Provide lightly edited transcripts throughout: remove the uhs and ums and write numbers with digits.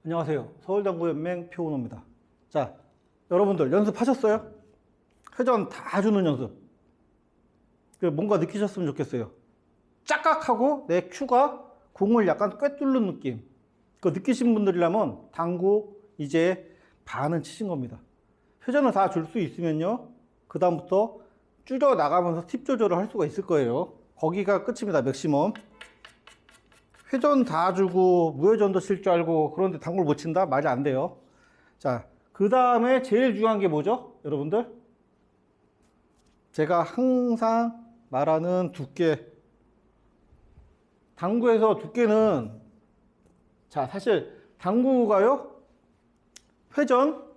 안녕하세요. 서울당구연맹 표은호입니다. 자, 여러분들 연습하셨어요? 회전 다 주는 연습. 뭔가 느끼셨으면 좋겠어요. 짝깍하고 내 큐가 공을 약간 꿰뚫는 느낌. 그거 느끼신 분들이라면 당구 이제 반은 치신 겁니다. 회전을 다 줄 수 있으면요, 그 다음부터 줄여 나가면서 팁 조절을 할 수가 있을 거예요. 거기가 끝입니다. 맥시멈. 회전 다 주고 무회전도 칠 줄 알고 그런데 당구를 못 친다? 말이 안 돼요. 자, 그 다음에 제일 중요한 게 뭐죠? 여러분들? 제가 항상 말하는 두께. 당구에서 두께는, 자, 사실 당구가요, 회전,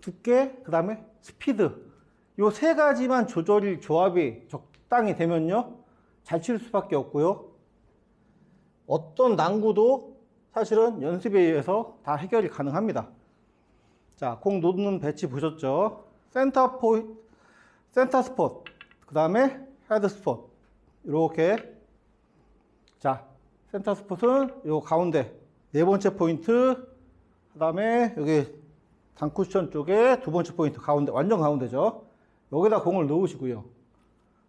두께, 그 다음에 스피드. 요 세 가지만 조합이 적당히 되면요, 잘 칠 수밖에 없고요. 어떤 난구도 사실은 연습에 의해서 다 해결이 가능합니다. 자, 공 놓는 배치 보셨죠? 센터 스폿, 그 다음에 헤드 스폿. 이렇게. 자, 센터 스폿은 요 가운데 네 번째 포인트, 그 다음에 여기 단쿠션 쪽에 두 번째 포인트, 가운데, 완전 가운데죠. 여기다 공을 넣으시고요. 그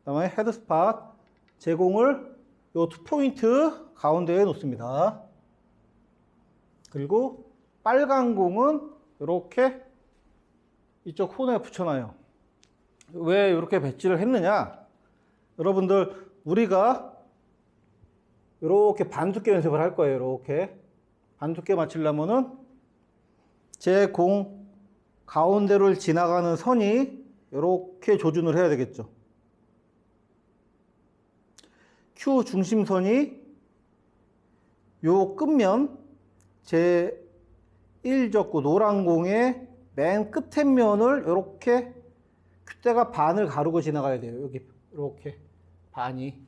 다음에 헤드 스팟, 제 공을 요 투 포인트 가운데에 놓습니다. 그리고 빨간 공은 이렇게 이쪽 코너에 붙여놔요. 왜 이렇게 배치를 했느냐? 여러분들, 우리가 이렇게 반두께 연습을 할 거예요. 이렇게 반두께 맞추려면은 제 공 가운데를 지나가는 선이 이렇게 조준을 해야 되겠죠. Q 중심선이 요 끝면, 제 1적구 노란 공의 맨 끝에 면을 이렇게 큐대가 반을 가르고 지나가야 돼요. 여기 이렇게 반이,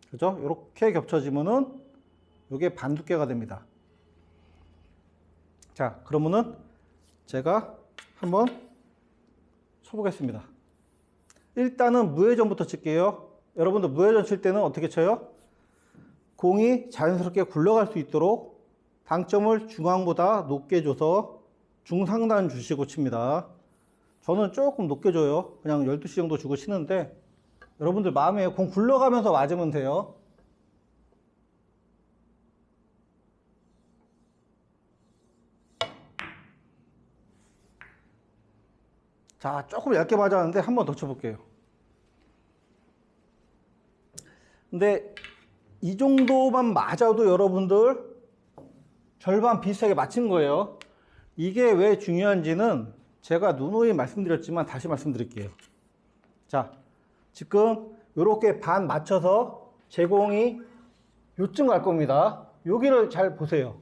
그죠? 이렇게 겹쳐지면은 이게 반 두께가 됩니다. 자, 그러면은 제가 한번 쳐보겠습니다. 일단은 무회전부터 칠게요. 여러분들 무회전 칠 때는 어떻게 쳐요? 공이 자연스럽게 굴러갈 수 있도록 당점을 중앙보다 높게 줘서 중상단 주시고 칩니다. 저는 조금 높게 줘요. 그냥 12시 정도 주고 치는데, 여러분들 마음에 공 굴러가면서 맞으면 돼요. 자, 조금 얇게 맞았는데 한 번 더 쳐볼게요. 근데 이 정도만 맞아도 여러분들 절반 비슷하게 맞힌 거예요. 이게 왜 중요한지는 제가 누누이 말씀드렸지만 다시 말씀드릴게요. 자, 지금 이렇게 반 맞춰서 제공이 요쯤 갈 겁니다. 여기를 잘 보세요.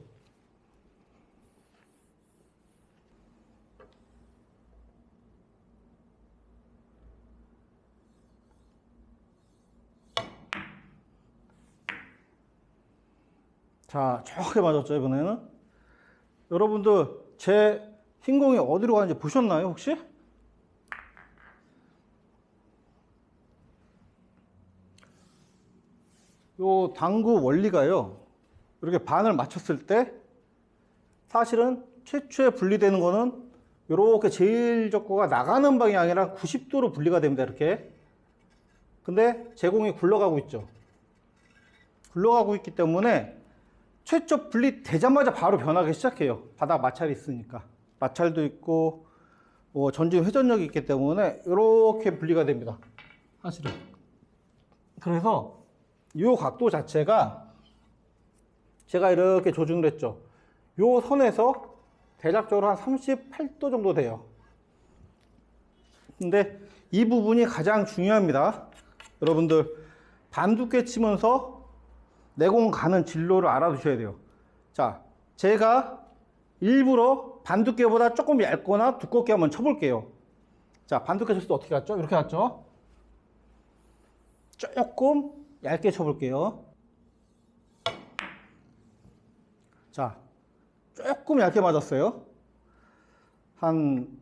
자, 정확하게 맞았죠, 이번에는. 여러분들, 제 흰공이 어디로 가는지 보셨나요, 혹시? 요 당구 원리가요, 이렇게 반을 맞췄을 때 사실은 최초에 분리되는 거는 이렇게 제일 적구가 나가는 방향이랑 90도로 분리가 됩니다, 이렇게. 근데 제공이 굴러가고 있죠. 굴러가고 있기 때문에 최초 분리되자마자 바로 변하기 시작해요. 바닥 마찰이 있으니까. 마찰도 있고 뭐 전진 회전력이 있기 때문에 이렇게 분리가 됩니다, 사실은. 그래서 이 각도 자체가 제가 이렇게 조준을 했죠. 이 선에서 대략적으로 한 38도 정도 돼요. 근데 이 부분이 가장 중요합니다. 여러분들, 반두께 치면서 내공 가는 진로를 알아두셔야 돼요. 자, 제가 일부러 반두께보다 조금 얇거나 두껍게 한번 쳐볼게요. 자, 반두께 쳤을 때 어떻게 갔죠? 이렇게 갔죠? 조금 얇게 쳐볼게요. 자, 조금 얇게 맞았어요. 한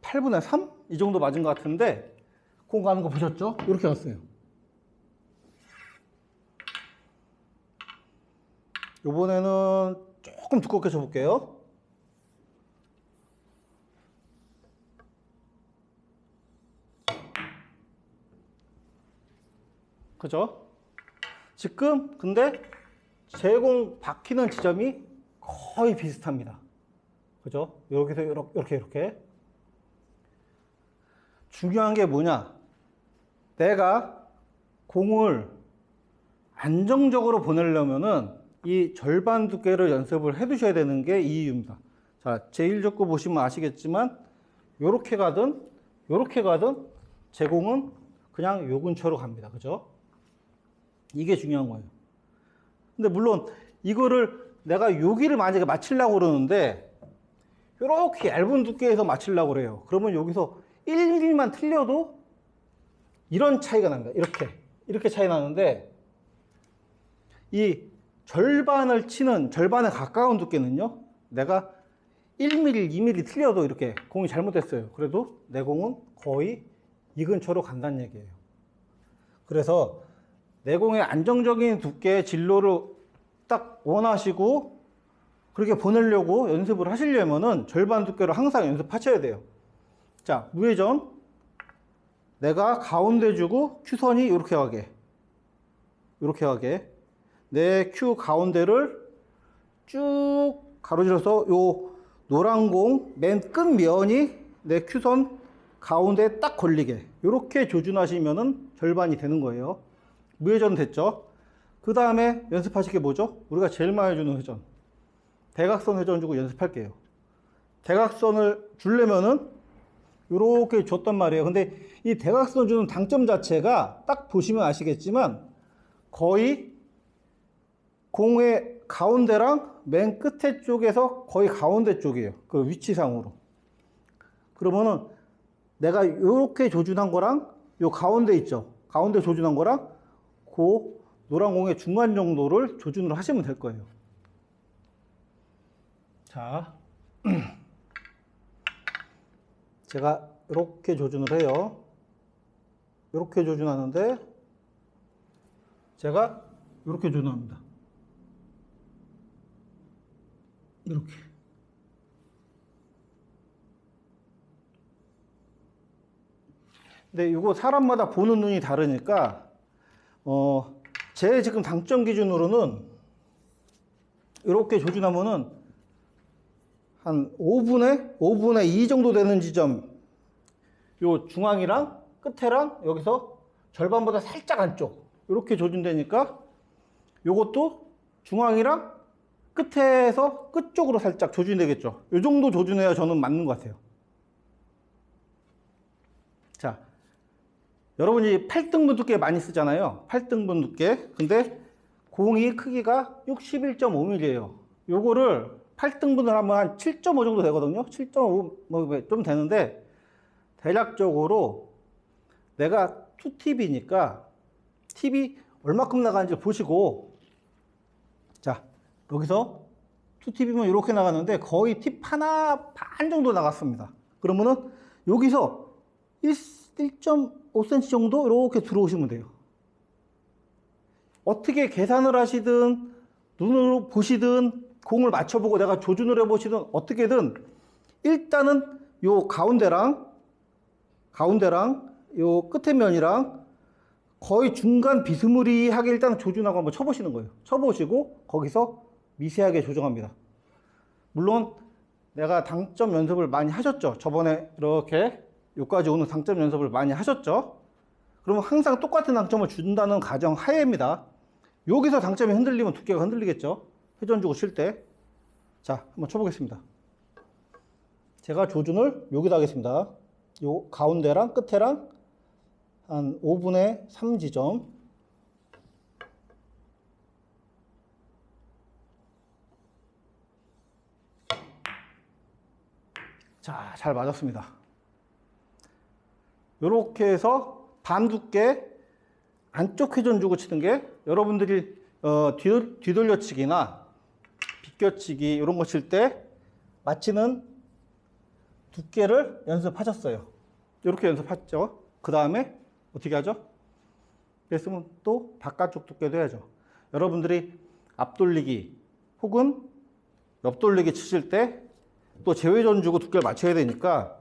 8분의 3? 이 정도 맞은 것 같은데, 공 가는 거 보셨죠? 이렇게 갔어요. 이번에는 조금 두껍게 쳐볼게요. 그죠? 지금 근데 제공 박히는 지점이 거의 비슷합니다. 그죠? 이렇게 해서 이렇게. 중요한 게 뭐냐? 내가 공을 안정적으로 보내려면은 이 절반 두께를 연습을 해 두셔야 되는 게 이 이유입니다. 자, 제1족구 보시면 아시겠지만 요렇게 가든 제 공은 그냥 요 근처로 갑니다. 그죠? 이게 중요한 거예요. 근데 물론 이거를 내가 여기를 만약에 맞추려고 그러는데 이렇게 얇은 두께에서 맞추려고 그래요. 그러면 여기서 1mm만 틀려도 이런 차이가 납니다. 이렇게 차이 나는데 이 절반을 치는 절반에 가까운 두께는요, 내가 1mm, 2mm 틀려도 이렇게 공이 잘못됐어요. 그래도 내 공은 거의 이 근처로 간다는 얘기예요. 그래서 내 공의 안정적인 두께의 진로를 딱 원하시고 그렇게 보내려고 연습을 하시려면은 절반 두께로 항상 연습하셔야 돼요. 자, 무회전. 내가 가운데 주고 큐선이 이렇게 가게. 내 큐 가운데를 쭉 가로질러서 요 노란 공 맨 끝면이 내 큐선 가운데에 딱 걸리게 이렇게 조준하시면은 절반이 되는 거예요. 무회전 됐죠? 그 다음에 연습하실 게 뭐죠? 우리가 제일 많이 주는 회전. 대각선 회전 주고 연습할게요. 대각선을 주려면은 이렇게 줬단 말이에요. 근데 이 대각선 주는 당점 자체가 딱 보시면 아시겠지만 거의 공의 가운데랑 맨 끝에 쪽에서 거의 가운데 쪽이에요. 그 위치상으로. 그러면은 내가 이렇게 조준한 거랑 요 가운데 있죠. 가운데 조준한 거랑 그 노란 공의 중간 정도를 조준을 하시면 될 거예요. 자, 제가 이렇게 조준을 해요. 이렇게 조준하는데 제가 이렇게 조준합니다. 이렇게. 근데 이거 사람마다 보는 눈이 다르니까 제 지금 당점 기준으로는 이렇게 조준하면은 한 5분의 2 정도 되는 지점, 요 중앙이랑 끝에랑 여기서 절반보다 살짝 안쪽 이렇게 조준되니까 요것도 중앙이랑 끝에서 끝쪽으로 살짝 조준되겠죠. 요 정도 조준해야 저는 맞는 것 같아요. 자, 여러분이 8등분 두께 많이 쓰잖아요. 8등분 두께. 근데 공이 크기가 61.5mm예요. 요거를 8등분을 하면 한 7.5 정도 되거든요. 7.5 뭐 좀 되는데 대략적으로 내가 2TV니까 TV 얼마큼 나가는지 보시고, 자, 여기서 2TV면 이렇게 나가는데 거의 팁 하나 반 정도 나갔습니다. 그러면은 여기서 1.5cm 정도 이렇게 들어오시면 돼요. 어떻게 계산을 하시든 눈으로 보시든 공을 맞춰보고 내가 조준을 해보시든 어떻게든 일단은 요 가운데랑 요 끝에 면이랑 거의 중간 비스무리하게 일단 조준하고 한번 쳐보시는 거예요. 쳐보시고 거기서 미세하게 조정합니다. 물론 내가 당점 연습을 많이 하셨죠. 저번에 이렇게 여기까지 오는 당점 연습을 많이 하셨죠. 그러면 항상 똑같은 당점을 준다는 가정 하에입니다. 여기서 당점이 흔들리면 두께가 흔들리겠죠. 회전 주고 칠 때. 자, 한번 쳐보겠습니다. 제가 조준을 여기다 하겠습니다. 요 가운데랑 끝에랑 한 5분의 3 지점. 자, 잘 맞았습니다. 요렇게 해서 반 두께 안쪽 회전 주고 치는 게 여러분들이 뒤돌려치기나 비껴치기 이런 거 칠 때 맞히는 두께를 연습하셨어요. 이렇게 연습했죠. 그 다음에 어떻게 하죠? 그랬으면 또 바깥쪽 두께도 해야죠. 여러분들이 앞돌리기, 혹은 옆돌리기 치실 때 또 제외전 주고 두께를 맞춰야 되니까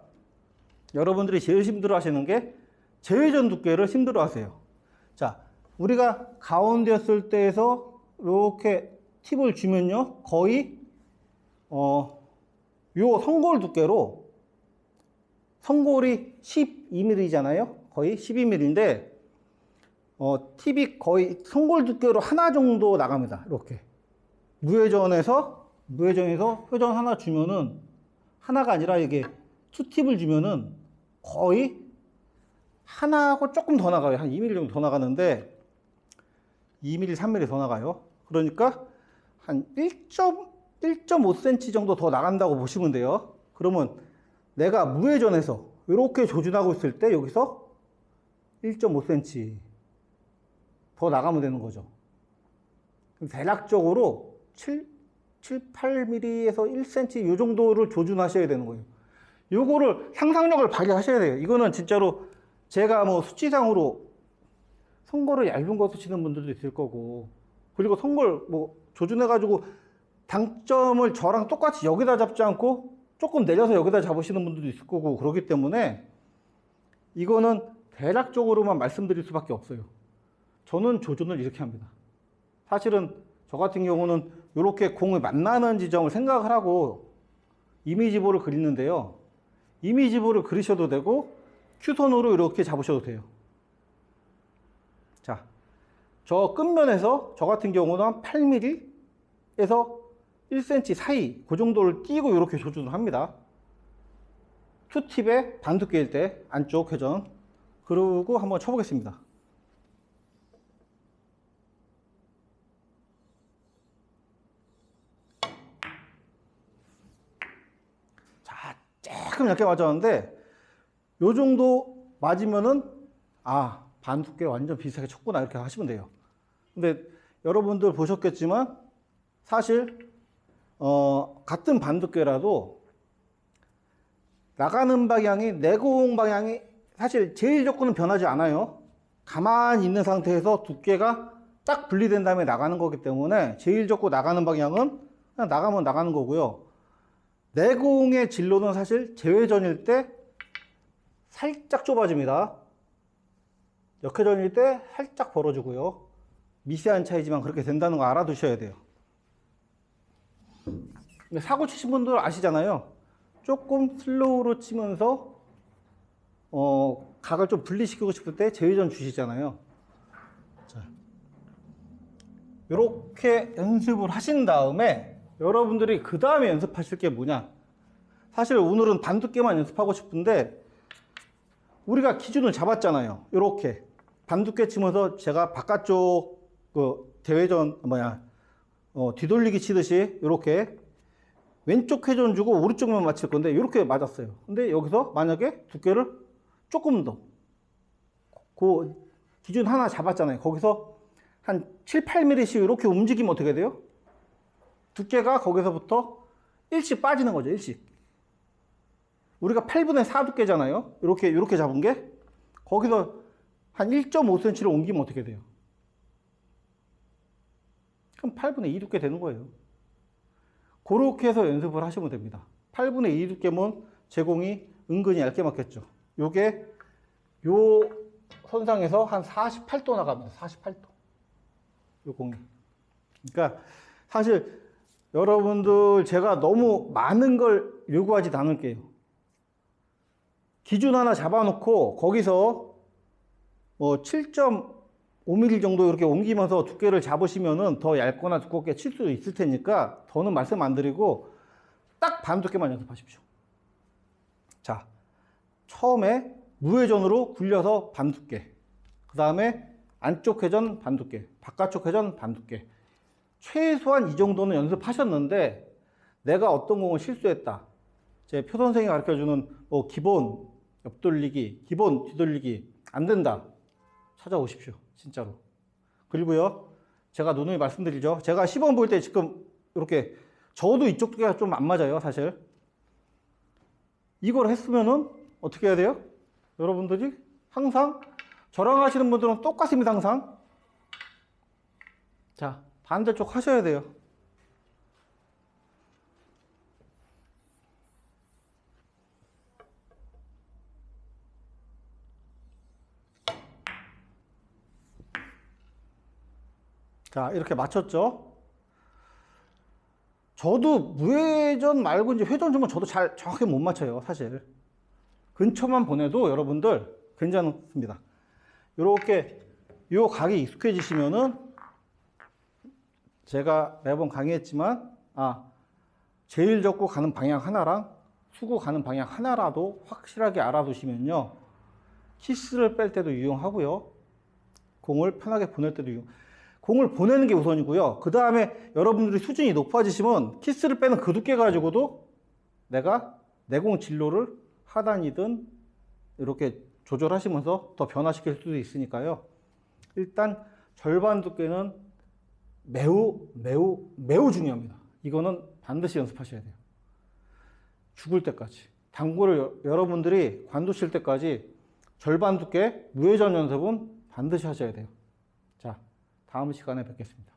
여러분들이 제일 힘들어 하시는 게 제외전 두께를 힘들어 하세요. 자, 우리가 가운데 쓸 때에서 이렇게 팁을 주면요. 거의, 요 성골 두께로, 성골이 12mm잖아요. 거의 12mm인데, 팁이 거의 성골 두께로 하나 정도 나갑니다. 이렇게. 무회전에서 회전 하나 주면은, 하나가 아니라 이게 투 팁을 주면은 거의 하나하고 조금 더 나가요. 한 2mm 정도 더 나가는데, 2mm, 3mm 더 나가요. 그러니까 한 1.5cm 정도 더 나간다고 보시면 돼요. 그러면 내가 무회전에서 이렇게 조준하고 있을 때 여기서 1.5cm 더 나가면 되는 거죠. 대략적으로 8mm에서 1cm 이 정도를 조준하셔야 되는 거예요. 요거를 상상력을 발휘하셔야 돼요. 이거는 진짜로 제가 뭐 수치상으로 성골을 얇은 거 쓰시는 분들도 있을 거고, 그리고 성골 뭐 조준해가지고 당점을 저랑 똑같이 여기다 잡지 않고 조금 내려서 여기다 잡으시는 분들도 있을 거고, 그렇기 때문에 이거는 대략적으로만 말씀드릴 수밖에 없어요. 저는 조준을 이렇게 합니다. 사실은 저 같은 경우는 이렇게 공을 만나는 지점을 생각을 하고 이미지볼을 그리는데요. 이미지볼을 그리셔도 되고 큐선으로 이렇게 잡으셔도 돼요. 자, 저 끝면에서 저 같은 경우는 한 8mm에서 1cm 사이 그 정도를 띄고 이렇게 조준을 합니다. 투팁에 반두께일 때 안쪽 회전. 그리고 한번 쳐보겠습니다. 자, 조금 얇게 맞았는데 요 정도 맞으면은 반두께 완전 비슷하게 쳤구나 이렇게 하시면 돼요. 근데 여러분들 보셨겠지만 사실 같은 반두께라도 나가는 방향이 내공 방향이 사실 제일 조건은 변하지 않아요. 가만히 있는 상태에서 두께가 딱 분리된 다음에 나가는 거기 때문에 제일 적고 나가는 방향은 그냥 나가면 나가는 거고요. 내공의 진로는 사실 제외전일 때 살짝 좁아집니다. 역회전일 때 살짝 벌어지고요. 미세한 차이지만 그렇게 된다는 거 알아두셔야 돼요. 사고 치신 분들 아시잖아요. 조금 슬로우로 치면서 각을 좀 분리시키고 싶을 때 제외전 주시잖아요. 자, 이렇게 연습을 하신 다음에 여러분들이 그 다음에 연습하실 게 뭐냐? 사실 오늘은 반두께만 연습하고 싶은데 우리가 기준을 잡았잖아요. 이렇게 반두께 치면서 제가 바깥쪽 대회전 뒤돌리기 치듯이 이렇게 왼쪽 회전 주고 오른쪽만 맞힐 건데 이렇게 맞았어요. 근데 여기서 만약에 두께를 조금 더 그 기준 하나 잡았잖아요. 거기서 한 7, 8mm씩 이렇게 움직이면 어떻게 돼요? 두께가 거기서부터 1씩 빠지는 거죠. 1씩. 우리가 8분의 4 두께잖아요. 이렇게 잡은 게 거기서 한 1.5cm를 옮기면 어떻게 돼요? 그럼 8분의 2 두께 되는 거예요. 그렇게 해서 연습을 하시면 됩니다. 8분의 2 두께면 제공이 은근히 얇게 맞겠죠. 요게 요 선상에서 한 48도 나갑니다. 48도. 요 공이. 그러니까 사실 여러분들 제가 너무 많은 걸 요구하지 않을게요. 기준 하나 잡아놓고 거기서 뭐 7.5mm 정도 이렇게 옮기면서 두께를 잡으시면은 더 얇거나 두껍게 칠 수 있을 테니까 더는 말씀 안 드리고 딱 반 두께만 연습하십시오. 자, 처음에 무회전으로 굴려서 반 두께, 그 다음에 안쪽 회전 반 두께, 바깥쪽 회전 반 두께. 최소한 이 정도는 연습하셨는데 내가 어떤 공을 실수했다. 제 표 선생이 가르쳐주는 기본 옆돌리기, 기본 뒤돌리기 안 된다. 찾아오십시오. 진짜로. 그리고요, 제가 누누이 말씀드리죠. 제가 시범 볼 때 지금 이렇게 저도 이쪽 두께가 좀 안 맞아요, 사실. 이걸 했으면은 어떻게 해야 돼요? 여러분들이 항상 저랑 하시는 분들은 똑같습니다, 항상. 자, 반대쪽 하셔야 돼요. 자, 이렇게 맞췄죠? 저도 무회전 말고 이제 회전 주면 저도 잘 정확히 못 맞춰요, 사실. 근처만 보내도 여러분들 괜찮습니다. 이렇게 요 각이 익숙해지시면은 제가 매번 강의했지만 제일 접고 가는 방향 하나랑 수구 가는 방향 하나라도 확실하게 알아두시면요. 키스를 뺄 때도 유용하고요. 공을 편하게 보낼 때도 공을 보내는 게 우선이고요. 그 다음에 여러분들이 수준이 높아지시면 키스를 빼는 그 두께 가지고도 내가 내공 진로를 하단이든 이렇게 조절하시면서 더 변화시킬 수도 있으니까요. 일단 절반 두께는 매우 중요합니다. 이거는 반드시 연습하셔야 돼요. 죽을 때까지. 당구를 여러분들이 관두 칠 때까지 절반 두께 무회전 연습은 반드시 하셔야 돼요. 자, 다음 시간에 뵙겠습니다.